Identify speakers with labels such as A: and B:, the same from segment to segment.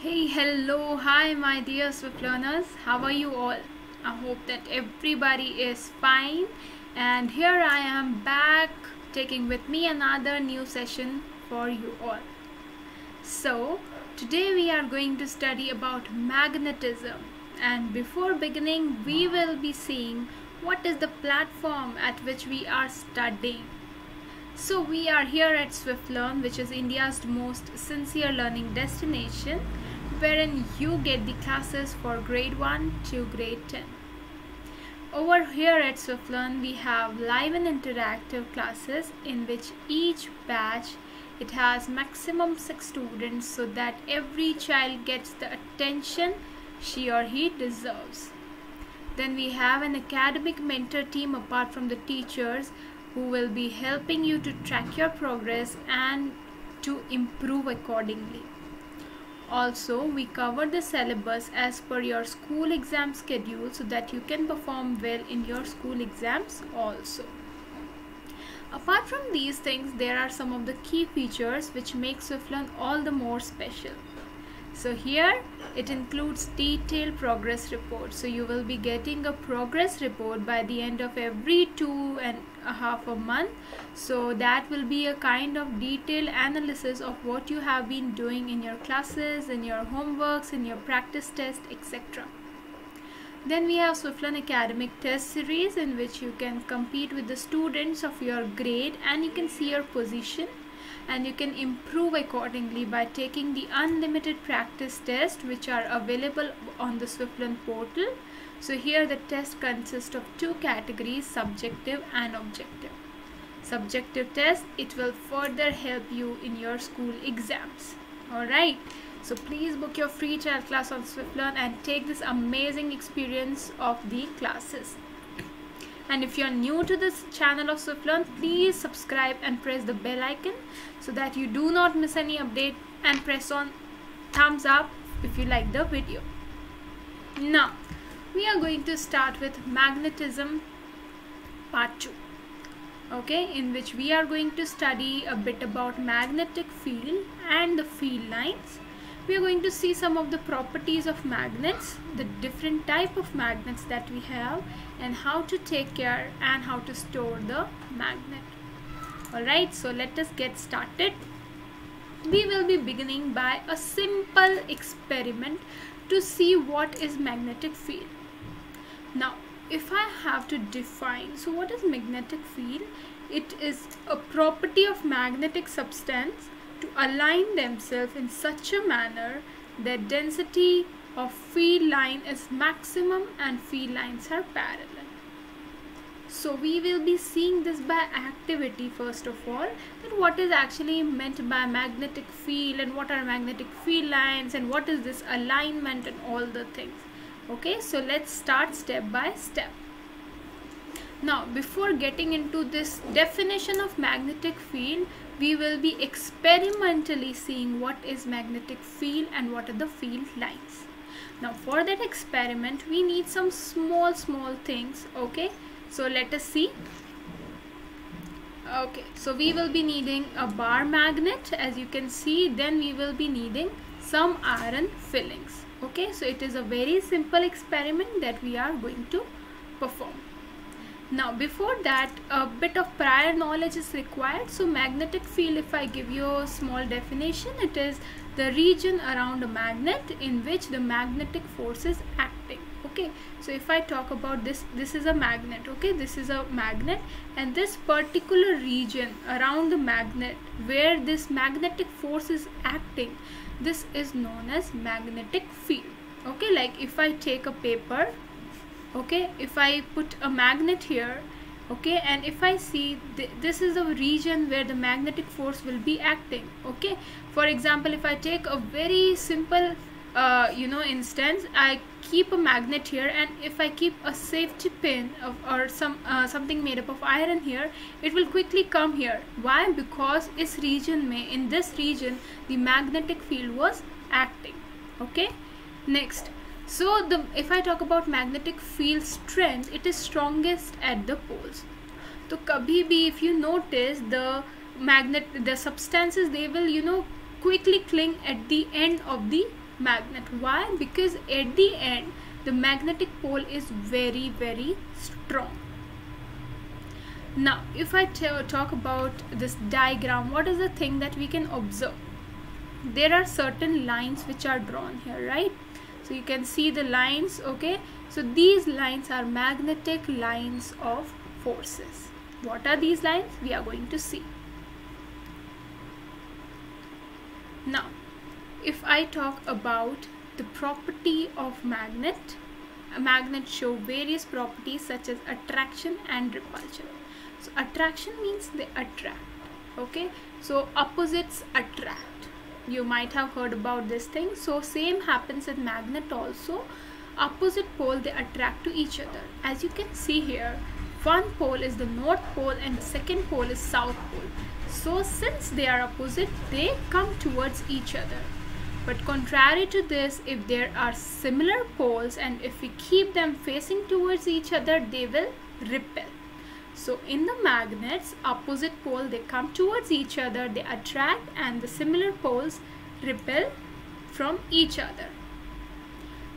A: Hey, hello, hi, my dear Swift learners. How are you all? I hope that everybody is fine. And here I am back taking with me another new session for you all. So, today we are going to study about magnetism. And before beginning, we will be seeing what is the platform at which we are studying. So we are here at SwiftLearn, which is India's most sincere learning destination, wherein you get the classes for grade 1 to grade 10. Over here at SwiftLearn, we have live and interactive classes in which each batch it has maximum 6 students so that every child gets the attention she or he deserves. Then we have an academic mentor team apart from the teachers who will be helping you to track your progress and to improve accordingly. Also, we cover the syllabus as per your school exam schedule so that you can perform well in your school exams also. Apart from these things, there are some of the key features which make SwiftLearn all the more special. So here it includes detailed progress report. So you will be getting a progress report by the end of every 2.5 months. So that will be a kind of detailed analysis of what you have been doing in your classes, in your homeworks, in your practice test, etc. Then we have SwiftLearn Academic Test Series in which you can compete with the students of your grade and you can see your position. And you can improve accordingly by taking the unlimited practice tests which are available on the SwiftLearn portal. So here the test consists of two categories, subjective and objective. Subjective test, it will further help you in your school exams. Alright, so please book your free trial class on SwiftLearn and take this amazing experience of the classes. And if you are new to this channel of SwiftLearn, please subscribe and press the bell icon so that you do not miss any update, and press on thumbs up if you like the video. Now, we are going to start with magnetism part 2. Okay, in which we are going to study a bit about magnetic field and the field lines. We are going to see some of the properties of magnets, the different type of magnets that we have, and how to take care and how to store the magnet. Alright, so let us get started. We will be beginning by a simple experiment to see what is magnetic field. Now, if I have to define, so what is magnetic field? It is a property of magnetic substance to align themselves in such a manner that density of field line is maximum and field lines are parallel. So we will be seeing this by activity first of all, that what is actually meant by magnetic field and what are magnetic field lines and what is this alignment and all the things. Okay, so let's start step by step. Now, before getting into this definition of magnetic field, we will be experimentally seeing what is magnetic field and what are the field lines. Now, for that experiment, we need some small things. Okay, so let us see. Okay, so we will be needing a bar magnet, as you can see. Then we will be needing some iron fillings. Okay, so it is a very simple experiment that we are going to perform. Now, before that, a bit of prior knowledge is required. So magnetic field, if I give you a small definition, it is the region around a magnet in which the magnetic force is acting. Okay, so if I talk about this is a magnet. Okay, this is a magnet, and this particular region around the magnet where this magnetic force is acting, this is known as magnetic field. Okay, like if I take a paper, okay, if I put a magnet here, okay, and if I see this is the region where the magnetic force will be acting. Okay, for example, if I take a very simple instance, I keep a magnet here, and if I keep a safety pin or something made up of iron here, it will quickly come here. Why? Because in this region the magnetic field was acting. Okay, next, so if I talk about magnetic field strength, it is strongest at the poles. So kabhi bhi, if you notice, the substances, they will quickly cling at the end of the magnet. Why? Because at the end the magnetic pole is very, very strong. Now if I talk about this diagram, what is the thing that we can observe? There are certain lines which are drawn here, right? So you can see the lines, okay? So these lines are magnetic lines of forces. What are these lines? We are going to see. Now if I talk about the property of magnet, a magnet show various properties such as attraction and repulsion. So attraction means they attract, okay? So opposites attract. You might have heard about this thing. So same happens in magnet also. Opposite pole, they attract to each other. As you can see here, one pole is the north pole and the second pole is south pole. So since they are opposite, they come towards each other. But contrary to this, if there are similar poles and if we keep them facing towards each other, they will repel. So in the magnets, opposite pole, they come towards each other, they attract, and the similar poles repel from each other.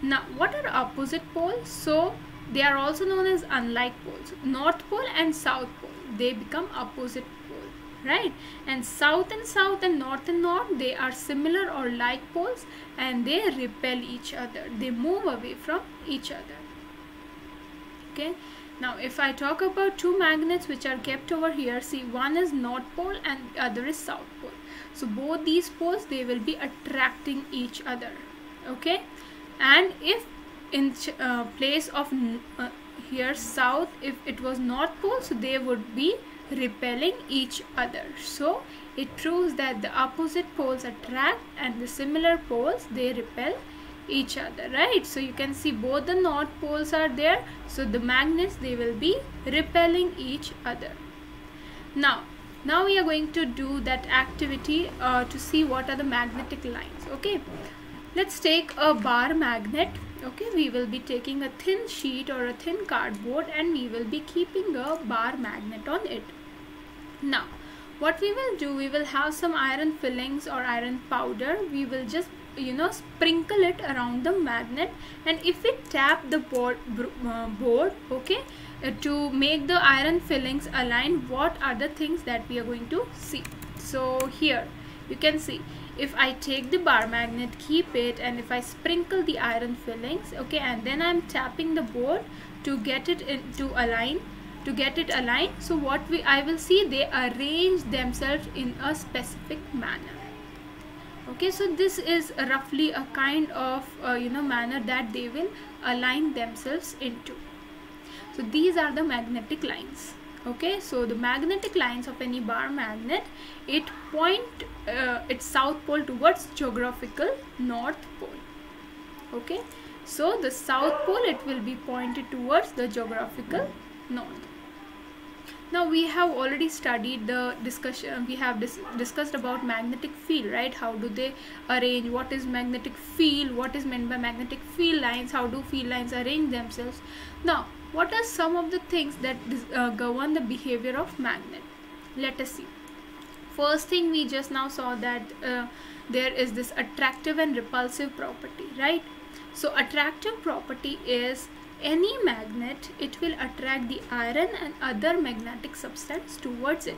A: Now what are opposite poles? So they are also known as unlike poles. North pole and south pole, they become opposite pole, right? And south and north, they are similar or like poles and they repel each other. They move away from each other. Okay. Now if I talk about two magnets which are kept over here, see, one is north pole and the other is south pole. So both these poles, they will be attracting each other, okay? And if in place of here south, if it was north pole, so they would be repelling each other. So it proves that the opposite poles attract and the similar poles, they repel each other, right? So you can see both the north poles are there, so the magnets, they will be repelling each other. Now we are going to do that activity to see what are the magnetic lines, okay? Let's take a bar magnet, okay? We will be taking a thin sheet or a thin cardboard and we will be keeping a bar magnet on it. Now what we will do, we will have some iron fillings or iron powder. We will just sprinkle it around the magnet, and if we tap the board, okay, to make the iron fillings align, what are the things that we are going to see? So here you can see, if I take the bar magnet, keep it, and if I sprinkle the iron fillings, okay, and then I'm tapping the board to get it to align, so what I will see, they arrange themselves in a specific manner. Okay, so this is roughly a kind of manner that they will align themselves into. So these are the magnetic lines. Okay, so the magnetic lines of any bar magnet, it point its south pole towards geographical north pole. Okay, so the south pole, it will be pointed towards the geographical north. Now we have already studied the discussion, we have discussed about magnetic field, right? How do they arrange, what is magnetic field, what is meant by magnetic field lines, how do field lines arrange themselves. Now what are some of the things that govern the behavior of magnet? Let us see. First thing, we just now saw that there is this attractive and repulsive property, right? So attractive property is, any magnet, it will attract the iron and other magnetic substance towards it.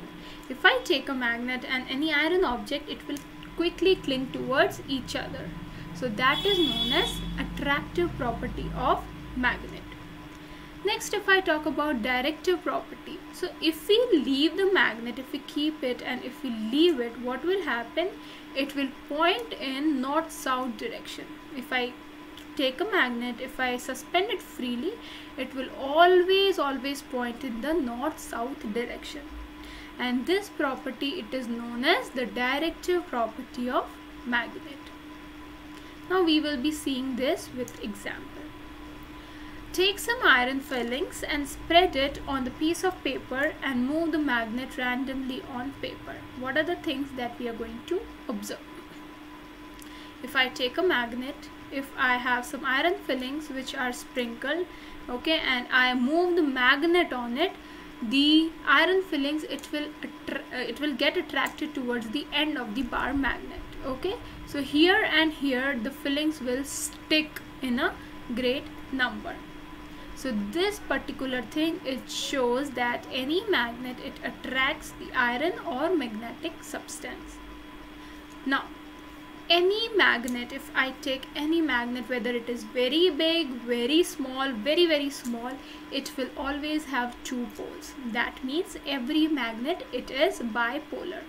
A: If I take a magnet and any iron object, it will quickly cling towards each other. So that is known as attractive property of magnet. Next, if I talk about directive property, so if we leave the magnet, if we keep it and if we leave it, what will happen? It will point in north-south direction. If I take a magnet, if I suspend it freely, it will always point in the north-south direction. And this property, it is known as the directive property of magnet. Now we will be seeing this with example. Take some iron fillings and spread it on the piece of paper and move the magnet randomly on paper. What are the things that we are going to observe? If I take a magnet, if I have some iron fillings which are sprinkled, okay, and I move the magnet on it, the iron fillings, it will get attracted towards the end of the bar magnet. Okay, so here and here the fillings will stick in a great number. So this particular thing, it shows that any magnet, it attracts the iron or magnetic substance. Now any magnet, if I take any magnet, whether it is very big, very small, very small, it will always have two poles. That means every magnet, it is bipolar.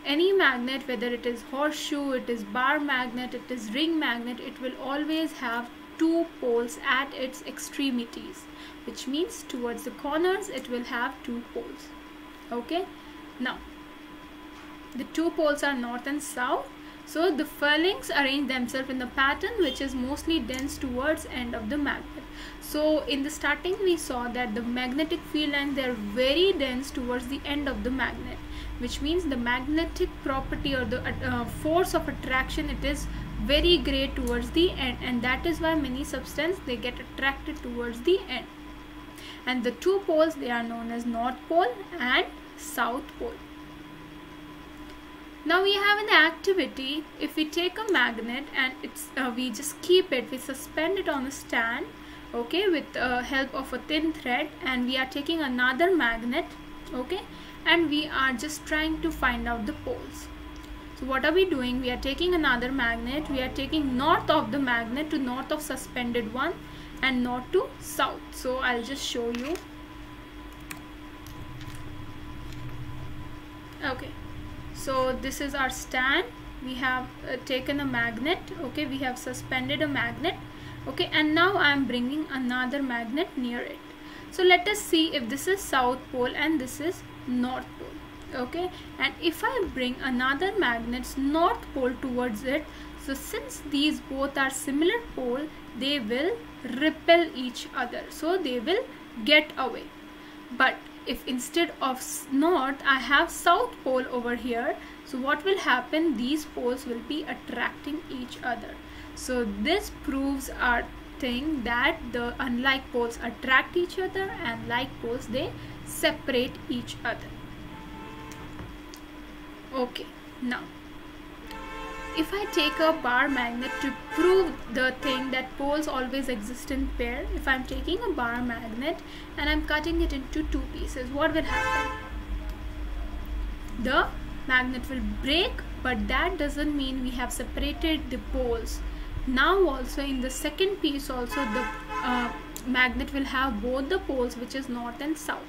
A: Any magnet, whether it is horseshoe, it is bar magnet, it is ring magnet, it will always have two poles at its extremities, which means towards the corners it will have two poles. Okay, now the two poles are north and south. So the fillings arrange themselves in the pattern which is mostly dense towards end of the magnet. So in the starting we saw that the magnetic field lines, they are very dense towards the end of the magnet, which means the magnetic property or the force of attraction, it is very great towards the end, and that is why many substances, they get attracted towards the end. And the two poles, they are known as north pole and south pole. Now we have an activity. If we take a magnet and we just keep it, we suspend it on a stand, okay, with the help of a thin thread, and we are taking another magnet, okay, and we are just trying to find out the poles. So what are we doing? We are taking another magnet, we are taking north of the magnet to north of suspended one and north to south. So I'll just show you. Okay, so this is our stand. We have taken a magnet, okay, we have suspended a magnet, okay, and now I am bringing another magnet near it. So let us see if this is south pole and this is north pole, okay, and if I bring another magnet's north pole towards it, so since these both are similar pole, they will repel each other, so they will get away. But if instead of north I have south pole over here, so what will happen? These poles will be attracting each other. So this proves our thing that the unlike poles attract each other and like poles, they separate each other. Okay, now if I take a bar magnet to prove the thing that poles always exist in pair, if I'm taking a bar magnet and I'm cutting it into two pieces, what will happen? The magnet will break, but that doesn't mean we have separated the poles. Now also in the second piece also the magnet will have both the poles, which is north and south.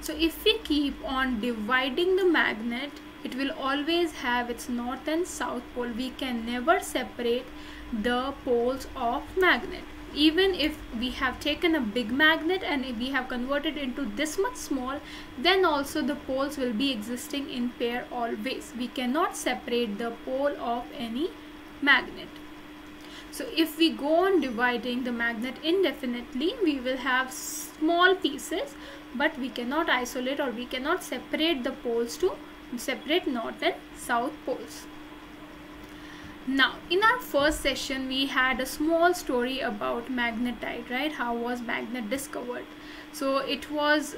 A: So if we keep on dividing the magnet, it will always have its north and south pole. We can never separate the poles of magnet. Even if we have taken a big magnet and if we have converted into this much small, then also the poles will be existing in pair always. We cannot separate the pole of any magnet. So if we go on dividing the magnet indefinitely, we will have small pieces, but we cannot isolate or we cannot separate the poles to separate north and south poles. Now in our first session we had a small story about magnetite, right? How was magnet discovered? So it was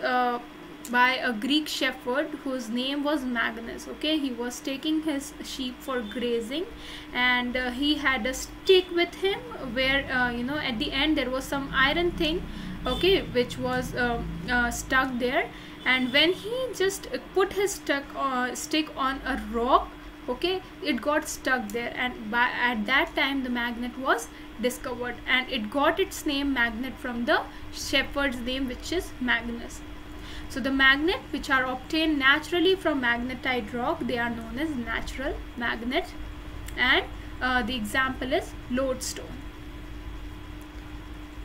A: by a Greek shepherd whose name was Magnus, okay. He was taking his sheep for grazing, and he had a stick with him where you know, at the end there was some iron thing, okay, which was stuck there, and when he just put his stick on a rock, okay, it got stuck there, and at that time the magnet was discovered, and it got its name magnet from the shepherd's name, which is Magnus. So the magnet which are obtained naturally from magnetite rock, they are known as natural magnet, and the example is lodestone.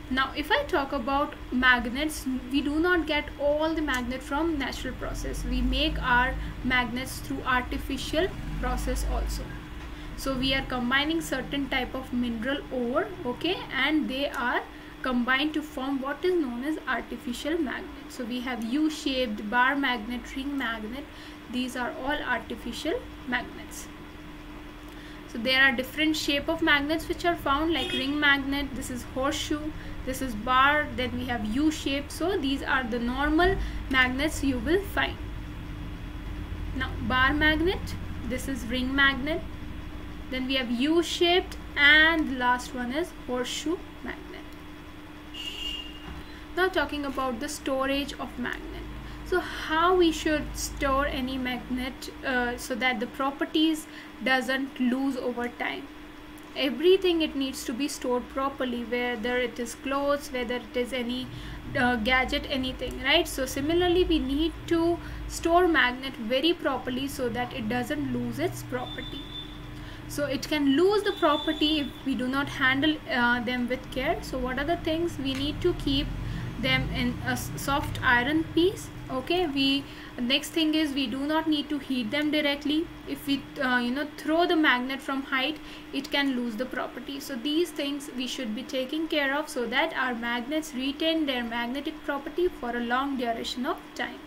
A: Now if I talk about magnets, we do not get all the magnet from natural process. We make our magnets through artificial process also. So we are combining certain type of mineral ore, okay, and they are combined to form what is known as artificial magnet. So we have U-shaped, bar magnet, ring magnet. These are all artificial magnets. So there are different shape of magnets which are found, like ring magnet, this is horseshoe, this is bar, then we have U-shape. So these are the normal magnets you will find. Now bar magnet, this is ring magnet, then we have U-shaped, and the last one is horseshoe magnet. Now talking about the storage of magnet. So how we should store any magnet so that the properties doesn't lose over time. Everything, it needs to be stored properly, whether it is clothes, whether it is any gadget, anything, right? So similarly, we need to store magnet very properly so that it doesn't lose its property. So it can lose the property if we do not handle them with care. So what are the things? We need to keep them in a soft iron piece. Okay, next thing is we do not need to heat them directly. If we throw the magnet from height, it can lose the property. So these things we should be taking care of so that our magnets retain their magnetic property for a long duration of time.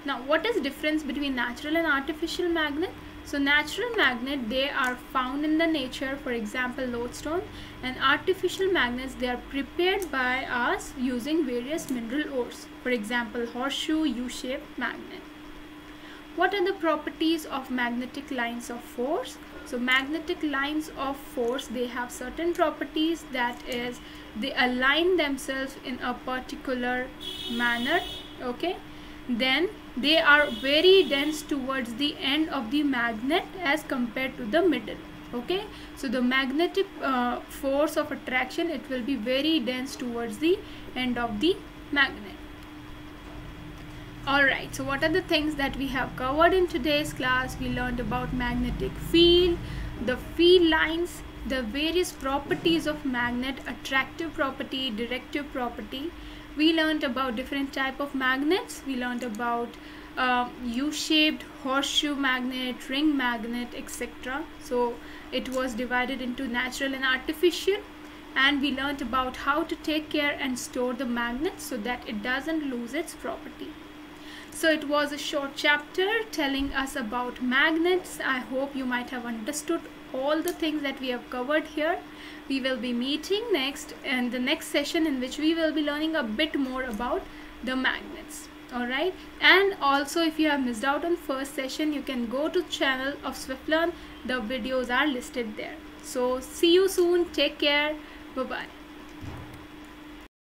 A: Now, what is difference between natural and artificial magnet? So natural magnet, they are found in the nature, for example lodestone, and artificial magnets, they are prepared by us using various mineral ores, for example horseshoe, U-shaped magnet. What are the properties of magnetic lines of force? So magnetic lines of force, they have certain properties, that is, they align themselves in a particular manner. Okay, then they are very dense towards the end of the magnet as compared to the middle. Okay, so the magnetic force of attraction, it will be very dense towards the end of the magnet. Alright, so what are the things that we have covered in today's class? We learned about magnetic field, the field lines, the various properties of magnet, attractive property, directive property. We learned about different type of magnets. We learned about U-shaped, horseshoe magnet, ring magnet, etc. So it was divided into natural and artificial, and we learned about how to take care and store the magnet so that it doesn't lose its property. So it was a short chapter telling us about magnets. I hope you might have understood all the things that we have covered here. We will be meeting next in the next session, in which we will be learning a bit more about the magnets. Alright, and also if you have missed out on first session, you can go to channel of SwiftLearn. The videos are listed there. So see you soon. Take care. Bye bye.